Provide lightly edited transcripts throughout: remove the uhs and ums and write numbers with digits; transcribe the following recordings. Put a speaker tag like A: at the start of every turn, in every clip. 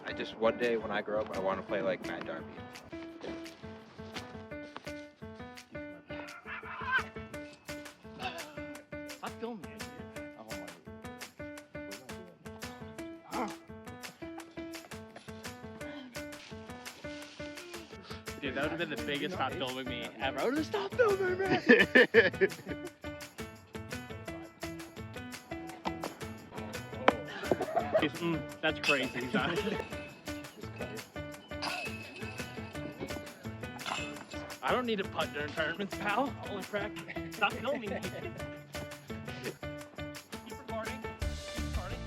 A: I just, one day when I grow up, I want to play like Matt Darby.
B: Stop filming it. Dude, that would have been the biggest stop filming me ever. I would have stopped filming me. That's crazy. I don't need a putt during tournaments, pal. Holy crap. Stop filming me. Keep recording. Keep recording.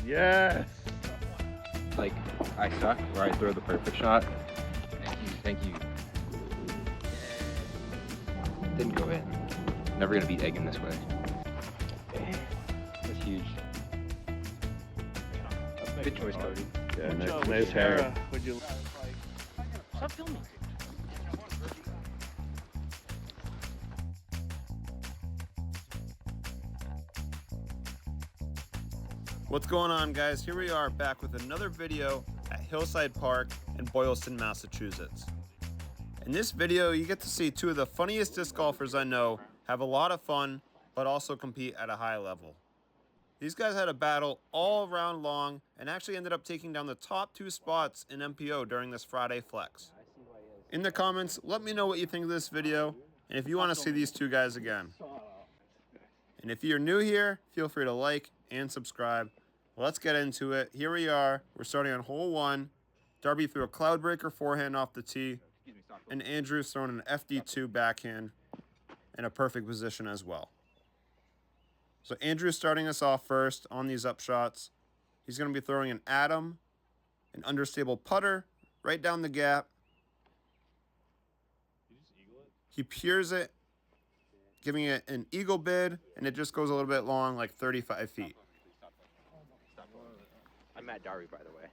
C: Yes.
A: Like, I suck where I throw the perfect shot. Thank you. Didn't go in. Never gonna beat Egan this way. That's huge. Good choice, Cody.
C: Yeah, nice hair.
B: Would you... Stop filming.
C: What's going on, guys? Here we are back with another video at Hillside Park in Boylston, Massachusetts. In this video, you get to see two of the funniest disc golfers I know have a lot of fun, but also compete at a high level. These guys had a battle all round long and actually ended up taking down the top 2 spots in MPO during this Friday Flex. In the comments, let me know what you think of this video and if you want to see these two guys again. And if you're new here, feel free to like and subscribe. Let's get into it. Here we are. We're starting on hole 1. Darby threw a cloudbreaker forehand off the tee, and Andrew's throwing an FD2 backhand in a perfect position as well. So Andrew's starting us off first on these upshots. He's going to be throwing an atom, an understable putter, right down the gap. He peers it, giving it an eagle bid, and it just goes a little bit long, like 35 feet.
A: I'm Matt Darby, by the way.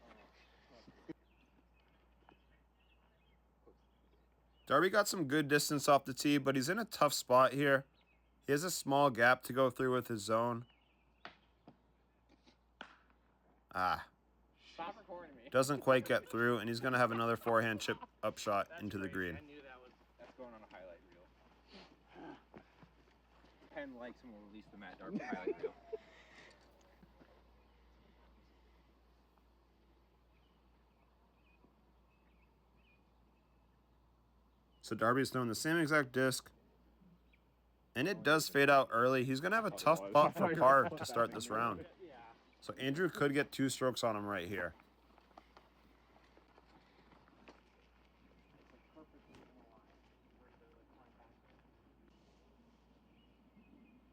C: Darby got some good distance off the tee, but he's in a tough spot here. He has a small gap to go through with his zone.
B: Stop recording me.
C: Doesn't quite get through, and he's going to have another forehand chip upshot into the green.
B: I knew that was...
A: That's going on a highlight reel. 10 likes and we'll release the Matt Darby highlight reel.
C: So Darby's throwing the same exact disc, and it does fade out early. He's going to have a tough putt for par to start this round. So Andrew could get 2 strokes on him right here.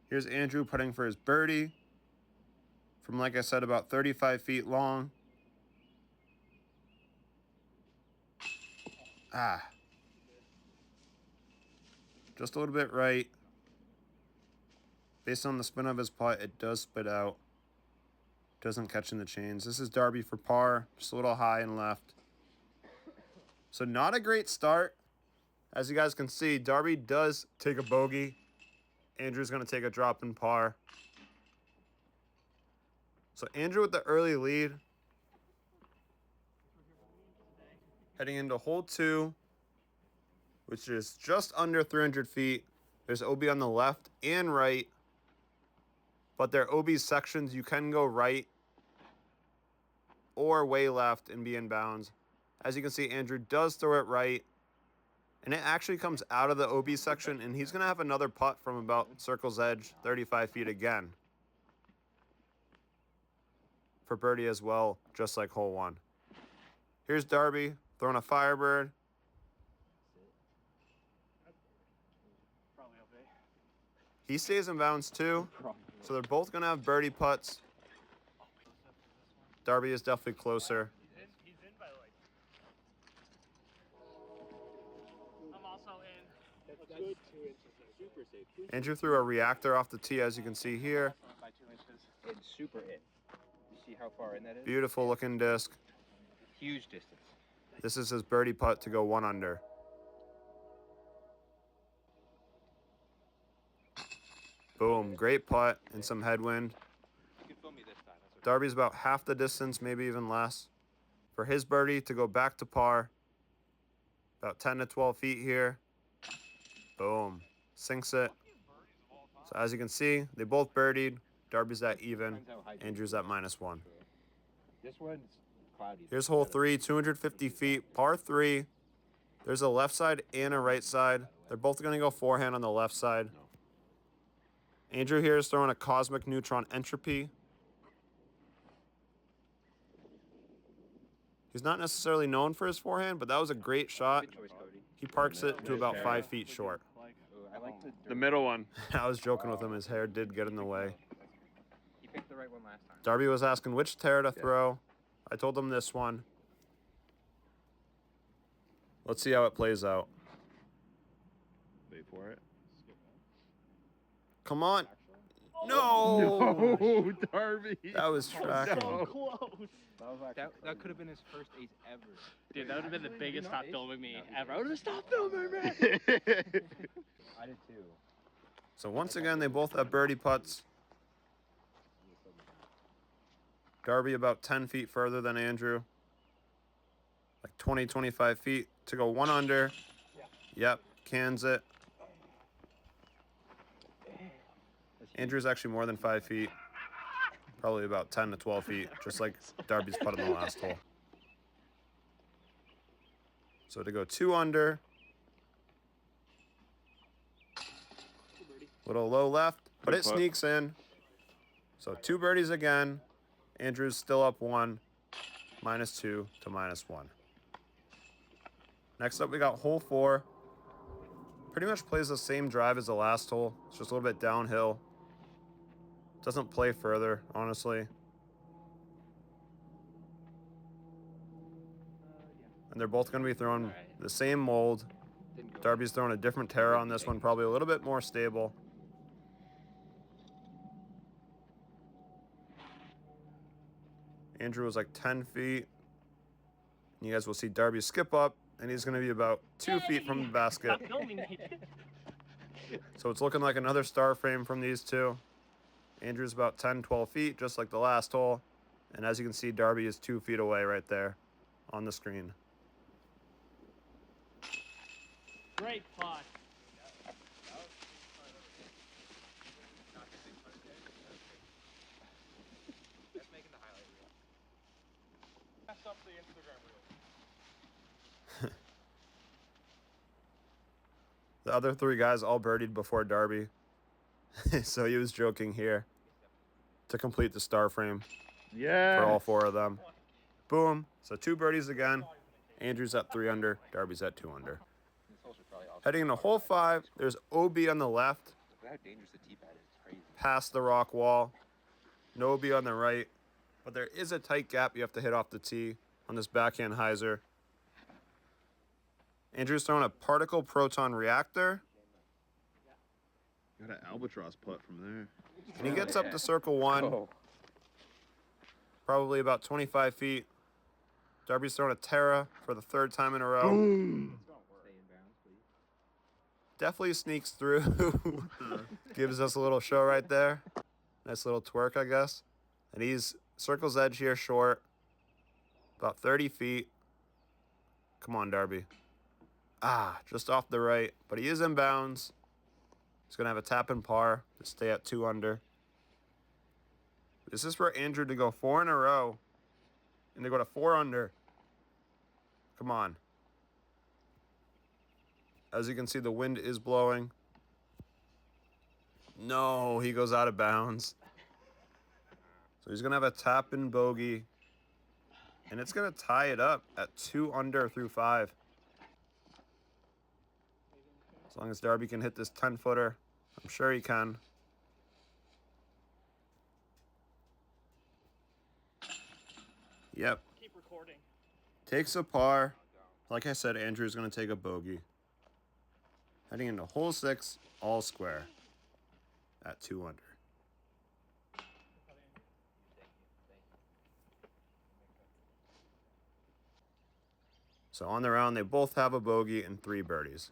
C: Here's Andrew putting for his birdie from, like I said, about 35 feet long. Just a little bit right. Based on the spin of his putt, it does spit out. Doesn't catch in the chains. This is Darby for par, just a little high and left. So not a great start. As you guys can see, Darby does take a bogey. Andrew's going to take a drop in par. So Andrew with the early lead. Heading into hole 2, which is just under 300 feet. There's OB on the left and right. But there are OB sections. You can go right or way left and be in bounds. As you can see, Andrew does throw it right. And it actually comes out of the OB section, and he's going to have another putt from about circle's edge, 35 feet again. For birdie as well, just like hole 1. Here's Darby throwing a Firebird. He stays in bounds too, so they're both going to have birdie putts. Darby is definitely closer.
B: He's in by like... I'm also in. That's good 2 inches. Super safe.
C: Andrew threw a reactor off the tee, as you can see here.
B: By 2 inches.
A: It's super in. You see how far in that is?
C: Beautiful looking disc.
A: Huge distance.
C: This is his birdie putt to go 1 under. Boom, great putt and some headwind.
A: You can film me this time, that's
C: Darby's about half the distance, maybe even less. For his birdie to go back to par. About 10 to 12 feet here. Boom. Sinks it. So as you can see, they both birdied. Darby's at even. Andrew's at -1.
A: This one's cloudy.
C: Here's hole 3, 250 feet, par 3. There's a left side and a right side. They're both going to go forehand on the left side. Andrew here is throwing a cosmic neutron entropy. He's not necessarily known for his forehand, but that was a great shot.
A: Good choice, Cody.
C: He parks it to about 5 feet short.
A: I like
D: The middle one.
C: I was joking with him. His hair did get in the way.
A: He picked the right one last time.
C: Darby was asking which tear to throw. I told him this one. Let's see how it plays out.
D: Wait for it.
C: Come on. No!
D: No, Darby.
C: That was tracking.
B: So close.
A: That could have been his first ace ever.
B: Dude, that would have been the biggest stop filming me ever. I would have stopped filming, man.
A: I did too.
C: So once again, they both have birdie putts. Darby about 10 feet further than Andrew. Like 20, 25 feet to go 1 under. Yep, cans it. Andrew's actually more than 5 feet. Probably about 10 to 12 feet, just like Darby's putt in the last hole. So to go 2 under. Little low left, but
D: Good
C: it
D: putt.
C: sneaks in. So 2 birdies again. Andrew's still up 1. -2 to -1. Next up, we got hole 4. Pretty much plays the same drive as the last hole. It's just a little bit downhill. Doesn't play further, honestly. And they're both going to be throwing the same mold. Darby's throwing a different tear on this one, probably a little bit more stable. Andrew was like 10 feet. And you guys will see Darby skip up, and he's going to be about 2 feet from the basket.
B: Stop filming me.
C: So it's looking like another star frame from these two. Andrew's about 10, 12 feet, just like the last hole. And as you can see, Darby is 2 feet away right there on the screen.
B: Great putt.
A: That's making the highlight reel.
D: Mess up the Instagram reel.
C: The other 3 guys all birdied before Darby. So he was joking here to complete the star frame
D: Yeah.
C: for all 4 of them. Boom. So 2 birdies again. Andrew's at 3 under. Darby's at 2 under.
A: This hole should probably also
C: Heading into hole 5, there's OB on the left,
A: Look how dangerous the tee pad is. It's crazy.
C: past the rock wall. No OB on the right. But there is a tight gap you have to hit off the tee on this backhand hyzer. Andrew's throwing a particle proton reactor.
D: Got an albatross putt from there.
C: And he gets up to circle 1,
A: Oh.
C: probably about 25 feet. Darby's throwing a Terra for the 3rd time in a row.
D: Boom.
A: Stay in bounds, please.
C: Definitely sneaks through. Gives us a little show right there. Nice little twerk, I guess. And he's circle's edge here short. About 30 feet. Come on, Darby. Ah, just off the right. But he is in bounds. He's going to have a tap in par to stay at 2 under. This is for Andrew to go 4 in a row and to go to 4 under. Come on. As you can see, the wind is blowing. No, he goes out of bounds. So he's going to have a tap in bogey. And it's going to tie it up at 2 under through 5. As long as Darby can hit this 10-footer, I'm sure he can. Yep.
B: Keep recording.
C: Takes a par. Like I said, Andrew's going to take a bogey. Heading into hole 6, all square at 2 under. So on the round, they both have a bogey and 3 birdies.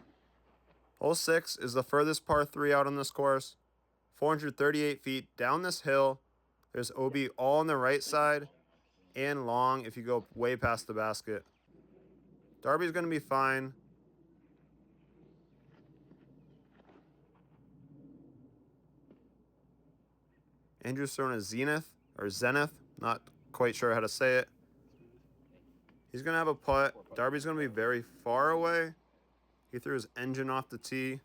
C: Hole 6 is the furthest par 3 out on this course. 438 feet down this hill. There's OB all on the right side and long if you go way past the basket. Darby's going to be fine. Andrew's throwing a zenith or zenith. Not quite sure how to say it. He's going to have a putt. Darby's going to be very far away. He threw his engine off the tee.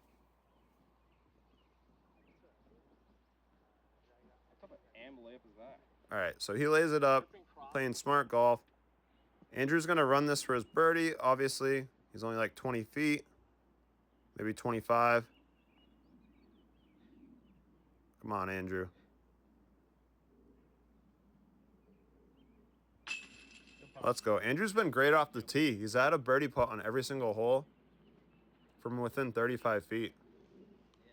A: What type of am layup is that?
C: All right, so he lays it up, playing smart golf. Andrew's going to run this for his birdie, obviously. He's only like 20 feet, maybe 25. Come on, Andrew. Let's go. Andrew's been great off the tee. He's had a birdie putt on every single hole from within 35 feet.
A: Yeah.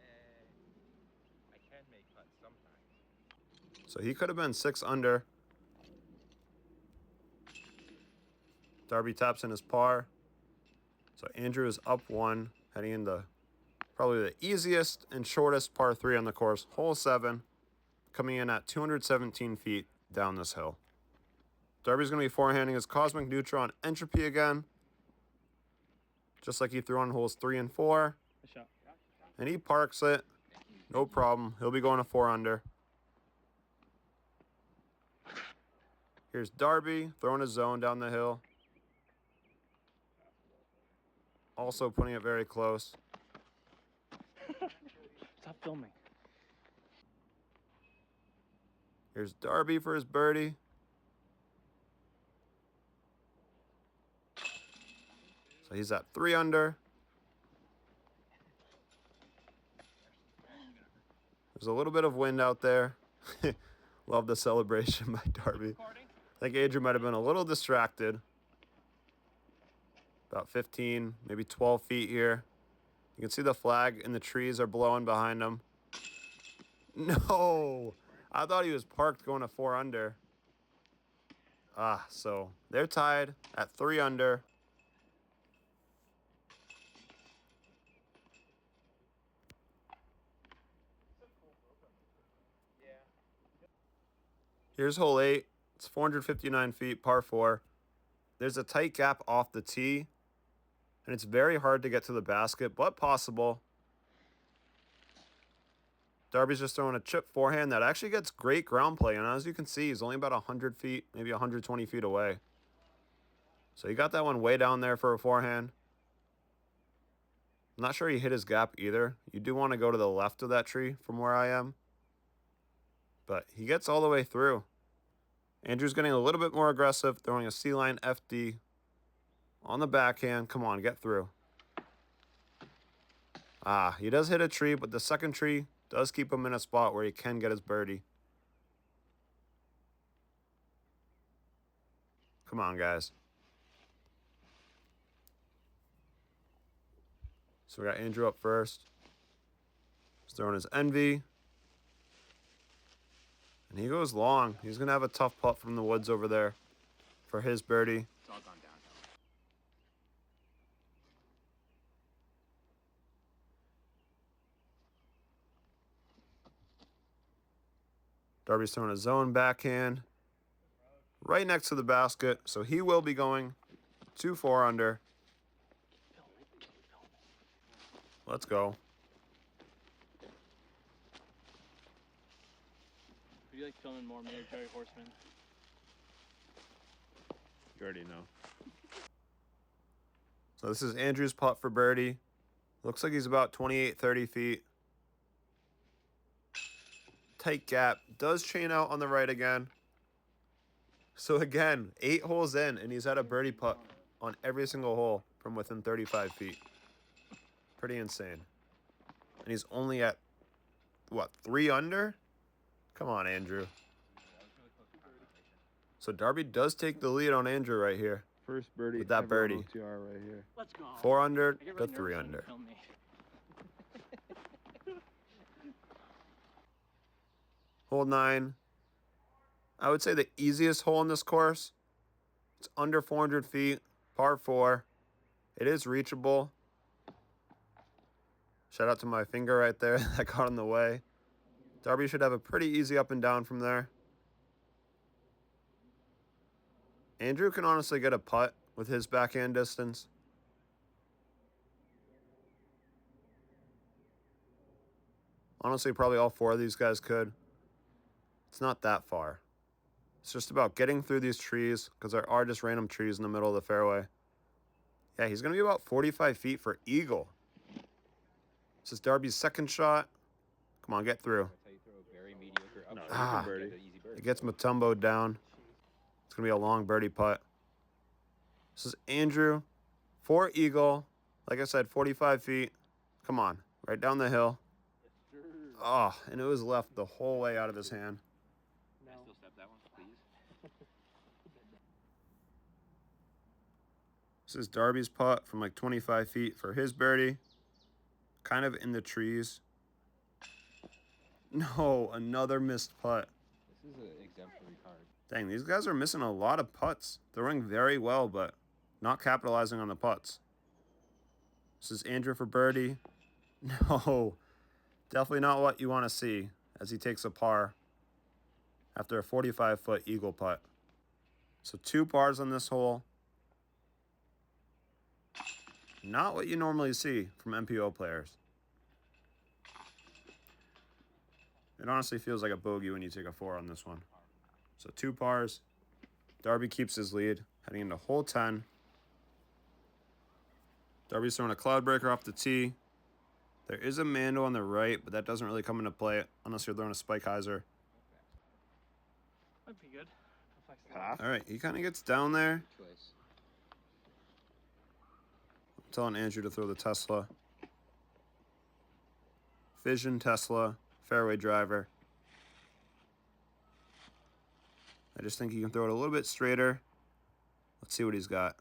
A: I can make putts sometimes.
C: So he could have been 6 under. Darby taps in his par. So Andrew is up 1, heading into probably the easiest and shortest par 3 on the course. Hole 7, coming in at 217 feet down this hill. Darby's going to be forehanding his cosmic neutral on entropy again. Just like he threw on holes 3 and 4.
B: Good shot.
C: And he parks it. No problem. He'll be going to 4 under. Here's Darby throwing his zone down the hill. Also putting it very close.
B: Stop filming.
C: Here's Darby for his birdie. So he's at 3 under. There's a little bit of wind out there. Love the celebration by Darby. I think Andrew might have been a little distracted. About 15, maybe 12 feet here. You can see the flag and the trees are blowing behind him. No! I thought he was parked going to 4 under. So they're tied at 3 under. Here's hole 8. It's 459 feet, par 4. There's a tight gap off the tee, and it's very hard to get to the basket, but possible. Darby's just throwing a chip forehand that actually gets great ground play, and as you can see, he's only about 100 feet, maybe 120 feet away. So he got that one way down there for a forehand. I'm not sure he hit his gap either. You do want to go to the left of that tree from where I am. But he gets all the way through. Andrew's getting a little bit more aggressive, throwing a C-line FD on the backhand. Come on, get through. He does hit a tree, but the second tree does keep him in a spot where he can get his birdie. Come on, guys. So we got Andrew up first. He's throwing his envy. And he goes long. He's going to have a tough putt from the woods over there for his birdie.
A: It's all gone downhill.
C: Darby's throwing a zone backhand right next to the basket. So he will be going 2-4 under. Let's go.
B: Who do you like filming more, me or Jerry Horseman?
D: You already know.
C: So this is Andrew's putt for birdie. Looks like he's about 28, 30 feet. Tight gap. Does chain out on the right again. So again, 8 holes in, and he's had a birdie putt on every single hole from within 35 feet. Pretty insane. And he's only at, what, 3 under? Come on, Andrew. So Darby does take the lead on Andrew right here.
D: First birdie.
C: With that
D: ever on
C: birdie.
D: OTR right here.
B: Let's go.
C: 4 under
B: I get
C: to
B: really
C: 3
B: nervous when you
C: under.
B: film me.
C: Hole 9. I would say the easiest hole in this course. It's under 400 feet, par 4. It is reachable. Shout out to my finger right there that got in the way. Darby should have a pretty easy up and down from there. Andrew can honestly get a putt with his backhand distance. Honestly, probably all four of these guys could. It's not that far. It's just about getting through these trees, because there are just random trees in the middle of the fairway. Yeah, he's going to be about 45 feet for eagle. This is Darby's second shot. Come on, get through.
A: That's how you throw a very mediocre up.
C: Ah.
A: Get an easy birdie.
C: It gets Matumbo down. It's going to be a long birdie putt. This is Andrew for eagle. Like I said, 45 feet. Come on, right down the hill. Oh, and it was left the whole way out of his hand.
A: Can I still step that one, please?
C: This is Darby's putt from like 25 feet for his birdie. Kind of in the trees. No, another missed putt.
A: This is an exemplary card.
C: Dang, these guys are missing a lot of putts. They're running very well, but not capitalizing on the putts. This is Andrew for birdie. No, definitely not what you want to see as he takes a par after a 45-foot eagle putt. So 2 pars on this hole. Not what you normally see from MPO players. It honestly feels like a bogey when you take a 4 on this one. So 2 pars. Darby keeps his lead, heading into hole 10. Darby's throwing a cloud breaker off the tee. There is a Mando on the right, but that doesn't really come into play unless you're throwing a spike hyzer.
B: Might be good.
D: Path?
C: All right, he kind of gets down there.
A: Good choice.
C: I'm telling Andrew to throw the Tesla. Vision Tesla, fairway driver. I just think he can throw it a little bit straighter. Let's see what he's got.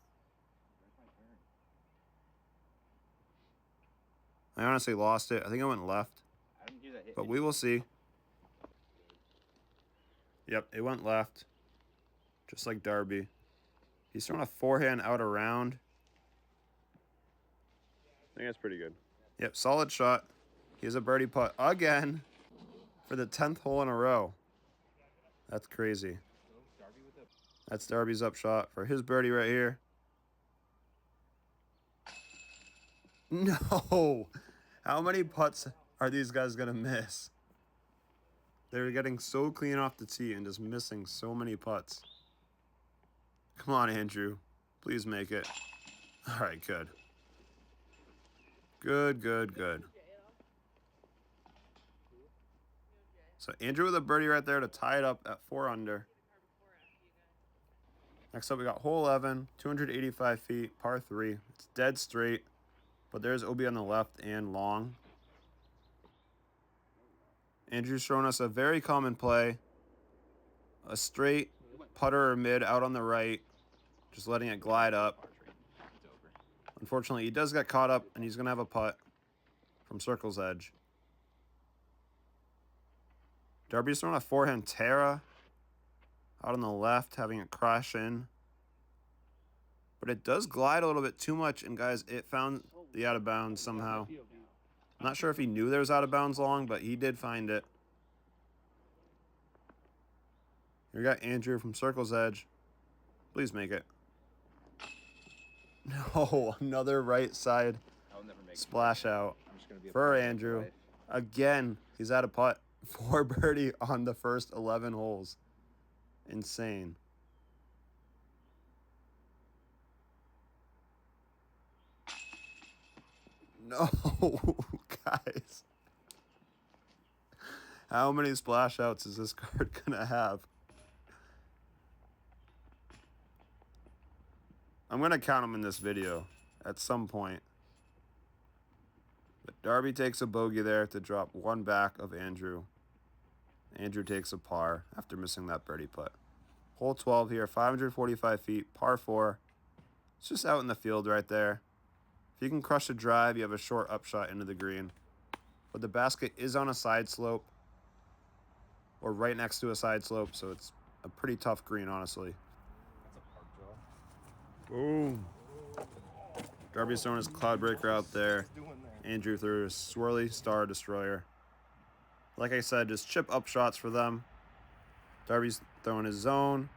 C: I honestly lost it. I think I went left,
A: I didn't hear that hit.
C: but we will see. Yep, it went left, just like Darby. He's throwing a forehand out around.
D: I think that's pretty good.
C: Yep, solid shot. He has a birdie putt again for the 10th hole in a row. That's crazy.
A: Darby with a
C: That's Darby's up shot for his birdie right here. No! How many putts are these guys going to miss? They're getting so clean off the tee and just missing so many putts. Come on, Andrew. Please make it. All right, good. Good, good, good. So Andrew with a birdie right there to tie it up at 4 under. Next up, we got hole 11, 285 feet, par 3. It's dead straight, but there's OB on the left and long. Andrew's showing us a very common play. A straight putter or mid out on the right, just letting it glide up.
A: It's over.
C: Unfortunately, he does get caught up, and he's going to have a putt from circle's edge. Darby's throwing a forehand Terra out on the left, having it crash in. But it does glide a little bit too much, and guys, it found the out of bounds somehow. I'm not sure if he knew there was out of bounds long, but he did find it. Here we got Andrew from circle's edge. Please make it. No, another right side
A: I'll never make
C: splash out
A: I'm just gonna be a
C: for
A: putt my
C: Andrew.
A: life.
C: Again, he's at a putt for birdie on the first 11 holes. Insane. No, guys. How many splash outs is this card gonna have? I'm gonna count them in this video at some point. But Darby takes a bogey there to drop 1 back of Andrew. Andrew takes a par after missing that birdie putt. Hole 12 here, 545 feet, par 4. It's just out in the field right there. If you can crush a drive, you have a short upshot into the green. But the basket is on a side slope, or right next to a side slope, so it's a pretty tough green, honestly.
A: That's a park draw.
C: Boom. Darby's throwing his cloud breaker out there. Andrew threw his swirly star destroyer. Like I said, just chip up shots for them. Darby's throwing his zone.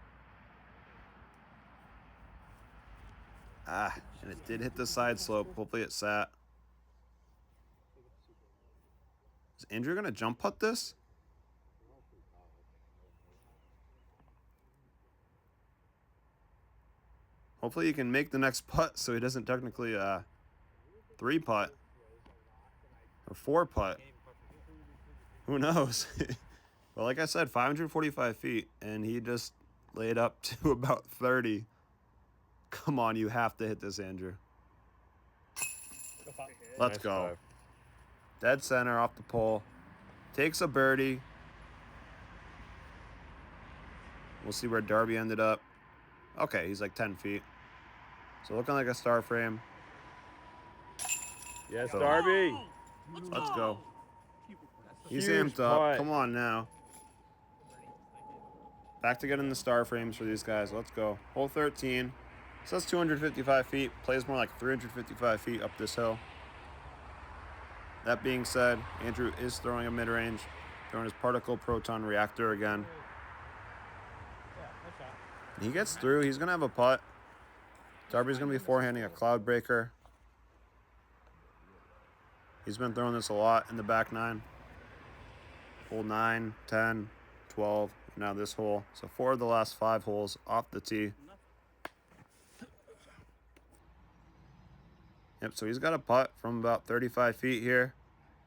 C: Ah, and it did hit the side slope. Hopefully it sat. Is Andrew going to jump putt this? Hopefully he can make the next putt so he doesn't technically 3-putt or 4-putt. Who knows? But like I said, 545 feet, and he just laid up to about 30. Come on, you have to hit this, Andrew. Let's go. Dead center off the pole. Takes a birdie. We'll see where Darby ended up. Okay, he's like 10 feet. So looking like a star frame.
E: Yes,
C: So,
E: Darby.
C: let's go. He's
E: Huge
C: amped up.
E: putt.
C: Come on now. Back to getting the star frames for these guys. Let's go. Hole 13. Says 255 feet. Plays more like 355 feet up this hill. That being said, Andrew is throwing a mid-range. Throwing his particle proton reactor again. He gets through. He's going to have a putt. Darby's going to be forehanding a cloud breaker. He's been throwing this a lot in the back nine. Hole 9, 10, 12, and now this hole. So 4 of the last 5 holes off the tee. Yep, so he's got a putt from about 35 feet here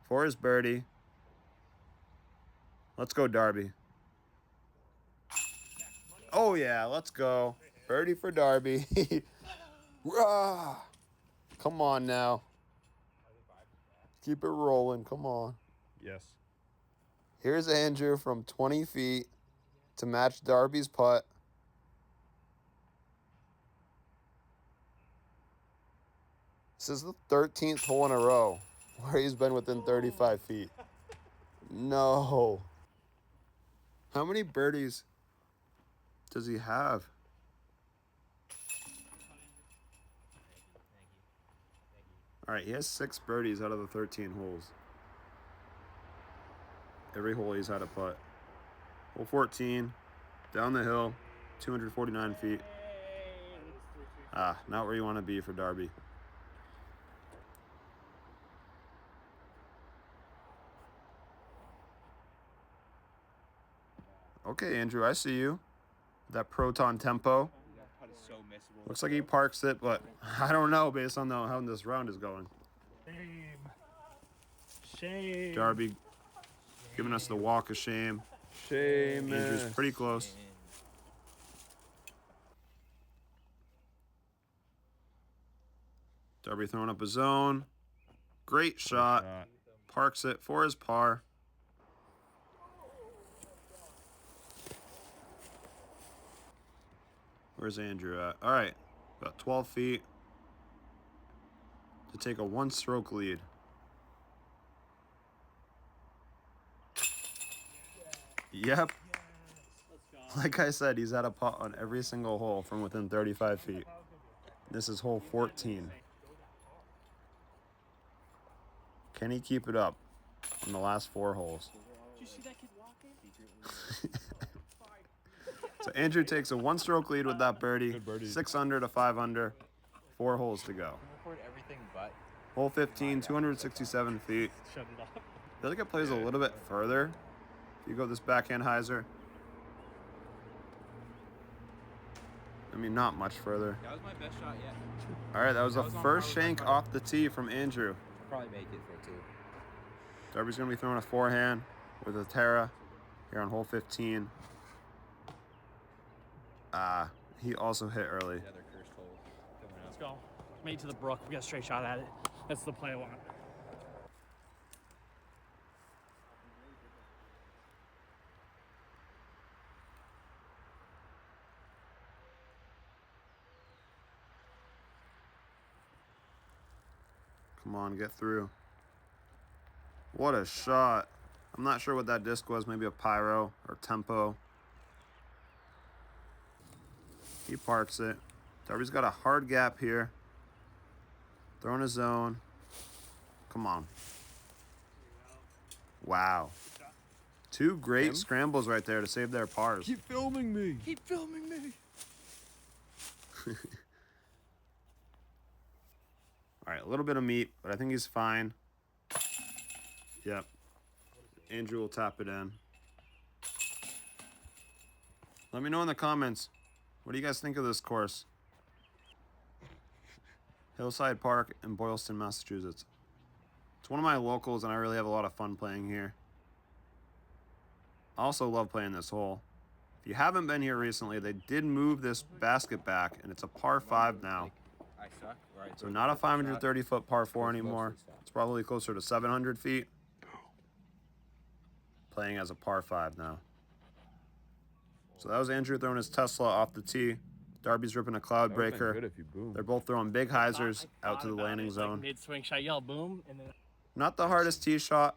C: for his birdie. Let's go, Darby. Oh, yeah, let's go. Birdie for Darby. Rah! Come on now. Keep it rolling. Come on.
E: Yes.
C: Here's Andrew from 20 feet to match Darby's putt. This is the 13th hole in a row where he's been within 35 feet. No. How many birdies does he have? All right, he has 6 birdies out of the 13 holes. Every hole he's had a putt. Hole 14, down the hill, 249 feet. Ah, not where you want to be for Darby. Okay, Andrew, I see you. That proton tempo. Looks like he parks it, but I don't know based on how this round is going.
B: Shame.
C: Darby giving us the walk of shame.
E: Shame.
C: Andrew's pretty close. Darby throwing up his zone. Great shot. Parks it for his par. Where's Andrew at? All right, about 12 feet to take a 1-stroke lead. Yep. Like I said, he's had a putt on every single hole from within 35 feet. This is hole 14. Can he keep it up on the last 4 holes?
B: Did you see that kid walking?
C: So Andrew takes a 1-stroke lead with that birdie.
E: Good birdie.
C: 6 under to 5 under. 4 holes to go.
A: Record everything but.
C: Hole 15, 267 feet.
B: Shut it off.
C: I feel like it plays a little bit further if you go this backhand hyzer. I mean, not much further.
A: That was my best shot yet.
C: All right, that was the
A: That was on
C: first
A: par with
C: shank
A: my
C: off the tee from Andrew.
A: Probably make it for 2.
C: Darby's going to be throwing a forehand with a Terra here on hole 15. He also hit early.
A: The other cursed hole coming
B: Let's
A: out.
B: go. Made to the brook. We got a straight shot at it. That's the play I want.
C: Come on, get through. What a shot. I'm not sure what that disc was. Maybe a pyro or tempo. He parks it. Darby's got a hard gap here. Throwing a zone. Come on. Wow. 2 great scrambles right there to save their pars.
E: Keep filming me.
B: Keep filming me.
C: All right, a little bit of meat, but I think he's fine. Yep. Andrew will tap it in. Let me know in the comments, what do you guys think of this course? Hillside Park in Boylston, Massachusetts. It's one of my locals, and I really have a lot of fun playing here. I also love playing this hole. If you haven't been here recently, they did move this basket back, and it's a par 5 now.
A: I suck. Right.
C: So not a 530-foot par 4 anymore. It's probably closer to 700 feet. Playing as a par 5 now. So that was Andrew throwing his Tesla off the tee. Darby's ripping a cloud breaker. They're both throwing big hyzers out to the landing zone.
B: Mid-swing shot, yell boom, and then
C: Not the hardest tee shot.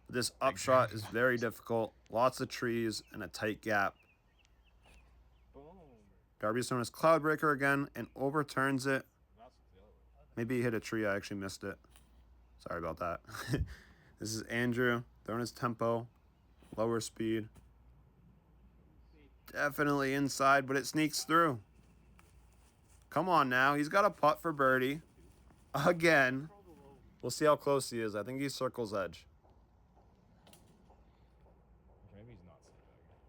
C: This upshot is very difficult. Lots of trees and a tight gap.
B: boom.
C: Darby's throwing his cloud breaker again and overturns it. Maybe he hit a tree. I actually missed it. Sorry about that. This is Andrew throwing his tempo, lower speed. Definitely inside, but it sneaks through. Come on now. He's got a putt for birdie. Again. We'll see how close he is. I think he circles edge.
A: Maybe he's not.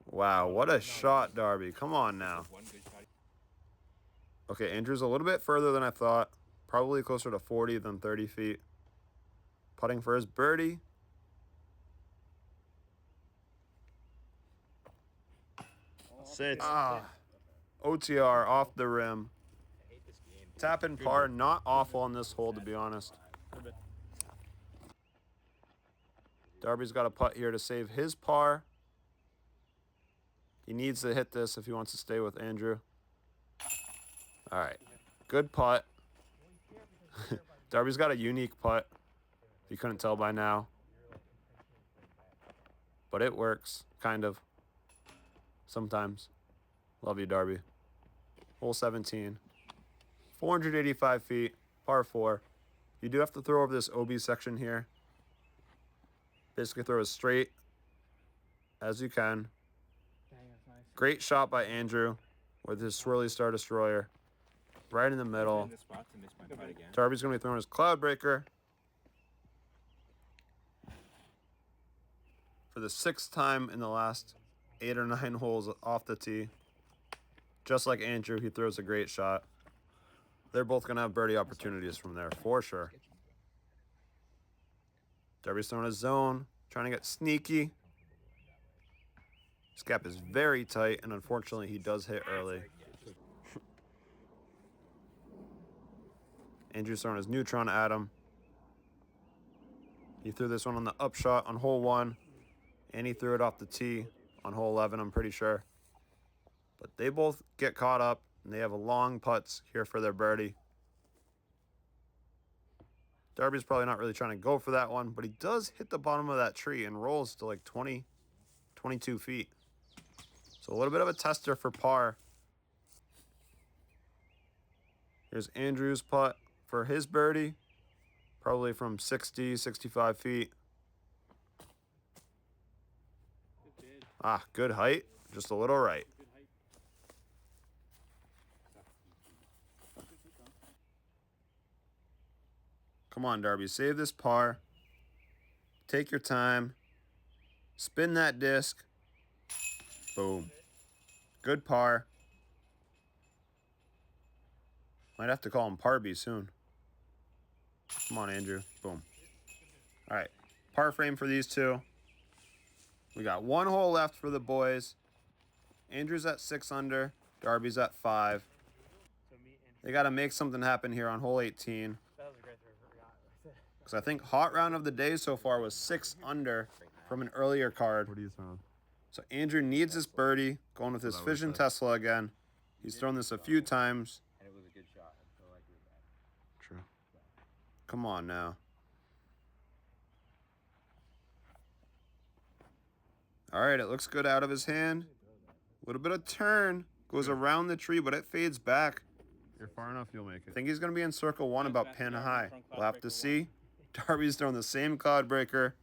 C: Wow, what a shot, Darby. Come on now. Okay, Andrew's a little bit further than I thought. Probably closer to 40 than 30 feet. Putting for his birdie. OTR off the rim. Tap and par, not awful on this hole, to be honest. Darby's got a putt here to save his par. He needs to hit this if he wants to stay with Andrew. All right, good putt. Darby's got a unique putt, if you couldn't tell by now. But it works, kind of. Sometimes. Love you, Darby. Hole 17. 485 feet, par 4. You do have to throw over this OB section here. Basically throw as straight as you can. Great shot by Andrew with his swirly star destroyer. Right in the middle. Darby's going to be throwing his cloud breaker. For the 6th time in the last 8 or 9 holes off the tee. Just like Andrew, he throws a great shot. They're both going to have birdie opportunities from there, for sure. Darby's throwing his zone, trying to get sneaky. This gap is very tight, and unfortunately, he does hit early. Andrew's throwing his neutron at him. He threw this one on the upshot on hole 1, and he threw it off the tee on hole 11, I'm pretty sure. But they both get caught up, and they have a long putts here for their birdie. Darby's probably not really trying to go for that one, but he does hit the bottom of that tree and rolls to like 20, 22 feet. So a little bit of a tester for par. Here's Andrew's putt for his birdie. Probably from 60, 65 feet. Good height. Just a little right. Come on, Darby. Save this par. Take your time. Spin that disc. Boom. Good par. Might have to call him Parby soon. Come on, Andrew. Boom. All right. Par frame for these two. We got 1 hole left for the boys. Andrew's at 6 under. Darby's at 5. They got to make something happen here on hole 18. Because I think hot round of the day so far was 6 under from an earlier card.
D: What are you throwing?
C: So Andrew needs this birdie, going with his Fission Tesla again. He's thrown this a few times.
A: And it was a good shot. I feel like we were back.
D: True.
C: Come on now. All right, it looks good out of his hand. A little bit of turn. Goes around the tree, but it fades back.
D: You're far enough, you'll make
C: I
D: it.
C: think he's going to be in circle 1 about pin high. We'll have to see. Darby's throwing the same cloud breaker.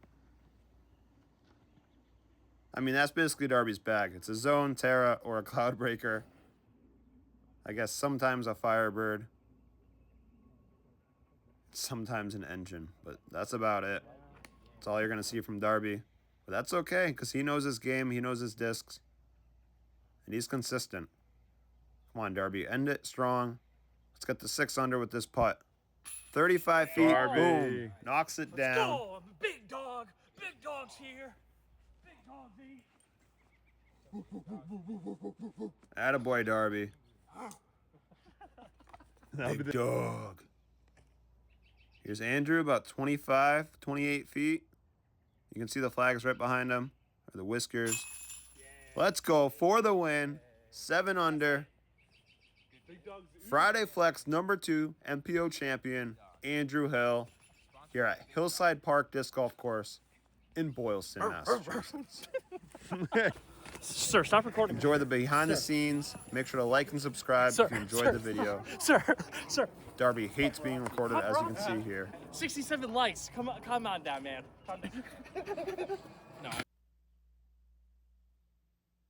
C: I mean, that's basically Darby's bag. It's a zone, Terra, or a cloud breaker. I guess sometimes a Firebird. sometimes an engine, but that's about it. That's all you're going to see from Darby. But that's okay, because he knows his game, he knows his discs, and he's consistent. Come on, Darby, end it strong. Let's get the 6 under with this putt. 35 feet,
D: Darby.
C: boom, knocks it down.
B: Oh, big dog. Big dog's here. Big dog, V.
C: Attaboy, Darby. Big dog. Here's Andrew, about 25, 28 feet. You can see the flags right behind him, or the whiskers. Let's go for the win. 7 under. Friday Flex #2 MPO champion, Andrew Hill, here at Hillside Park Disc Golf Course in Boylston, Massachusetts.
B: Sir, stop recording.
C: Enjoy the behind the scenes. Make sure to like and subscribe if you enjoyed the video.
B: Sir.
C: Darby hates being recorded, as you can see here.
B: 67 likes. Come on down, man. Calm down. No.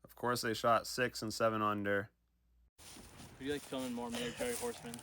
C: Of course, they shot 6 and 7 under.
B: Would you like filming more military horsemen?